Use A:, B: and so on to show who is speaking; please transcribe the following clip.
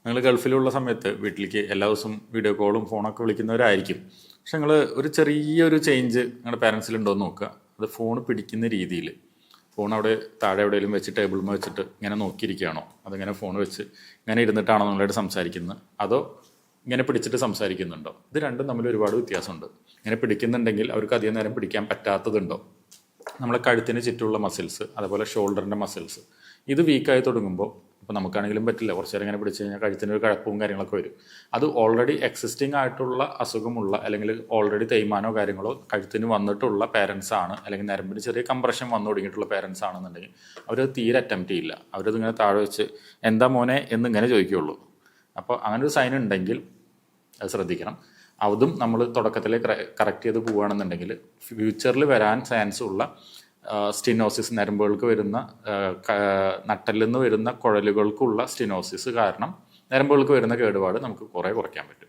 A: നിങ്ങൾ ഗൾഫിലുള്ള സമയത്ത് വീട്ടിലേക്ക് എല്ലാ ദിവസവും വീഡിയോ കോളും ഫോണൊക്കെ വിളിക്കുന്നവരായിരിക്കും. പക്ഷെ നിങ്ങൾ ഒരു ചെറിയൊരു ചേഞ്ച് നിങ്ങളുടെ പാരൻസിലുണ്ടോ എന്ന് നോക്കുക. അത് ഫോൺ പിടിക്കുന്ന രീതിയിൽ, ഫോൺ അവിടെ താഴെ എവിടെയെങ്കിലും വെച്ച് ടേബിളിൽ വെച്ചിട്ട് ഇങ്ങനെ നോക്കിയിരിക്കുകയാണോ, അതിങ്ങനെ ഫോൺ വെച്ച് ഇങ്ങനെ ഇരുന്നിട്ടാണോ നിങ്ങളായിട്ട് സംസാരിക്കുന്നത്, അതോ ഇങ്ങനെ പിടിച്ചിട്ട് സംസാരിക്കുന്നുണ്ടോ? ഇത് രണ്ടും തമ്മിൽ ഒരുപാട് വ്യത്യാസമുണ്ട്. ഇങ്ങനെ പിടിക്കുന്നുണ്ടെങ്കിൽ അവർക്ക് അധികം നേരം പിടിക്കാൻ പറ്റാത്തതുണ്ടോ? നമ്മളെ കഴുത്തിന് ചുറ്റുമുള്ള മസിൽസ്, അതുപോലെ ഷോൾഡറിൻ്റെ മസിൽസ്, ഇത് വീക്കായി തുടങ്ങുമ്പോൾ ഇപ്പോൾ നമുക്കാണെങ്കിലും പറ്റില്ല, കുറച്ച് നേരം ഇങ്ങനെ പിടിച്ച് കഴിഞ്ഞാൽ കഴുത്തിനൊരു കഴപ്പവും കാര്യങ്ങളൊക്കെ വരും. അത് ഓൾറെഡി എക്സിസ്റ്റിംഗ് ആയിട്ടുള്ള അസുഖമുള്ള അല്ലെങ്കിൽ ഓൾറെഡി തേയ്മാനോ കാര്യങ്ങളോ കഴുത്തിന് വന്നിട്ടുള്ള പേരൻസ് ആണ്, അല്ലെങ്കിൽ നരമ്പിന് ചെറിയ കംപ്രഷൻ വന്നു തുടങ്ങിയിട്ടുള്ള പേരൻസ് ആണെന്നുണ്ടെങ്കിൽ അവർ തീരെ അറ്റംപ്റ്റ് ചെയ്യില്ല. അവരത് ഇങ്ങനെ താഴെ വെച്ച് എന്താ മോനെ എന്നിങ്ങനെ ചോദിക്കുകയുള്ളൂ. അപ്പോൾ അങ്ങനെ ഒരു സൈൻ ഉണ്ടെങ്കിൽ അത് ശ്രദ്ധിക്കണം. അതും നമ്മൾ തുടക്കത്തിൽ കറക്റ്റ് ചെയ്ത് പോവുകയാണെന്നുണ്ടെങ്കിൽ ഫ്യൂച്ചറിൽ വരാൻ ചാൻസ് ഉള്ള സ്റ്റിനോസിസ്, നരമ്പുകൾക്ക് വരുന്ന നട്ടലിൽ നിന്ന് വരുന്ന കുഴലുകൾക്കുള്ള സ്റ്റിനോസിസ് കാരണം നരമ്പുകൾക്ക് വരുന്ന കേടുപാട് നമുക്ക് കുറേ കുറയ്ക്കാൻ പറ്റും.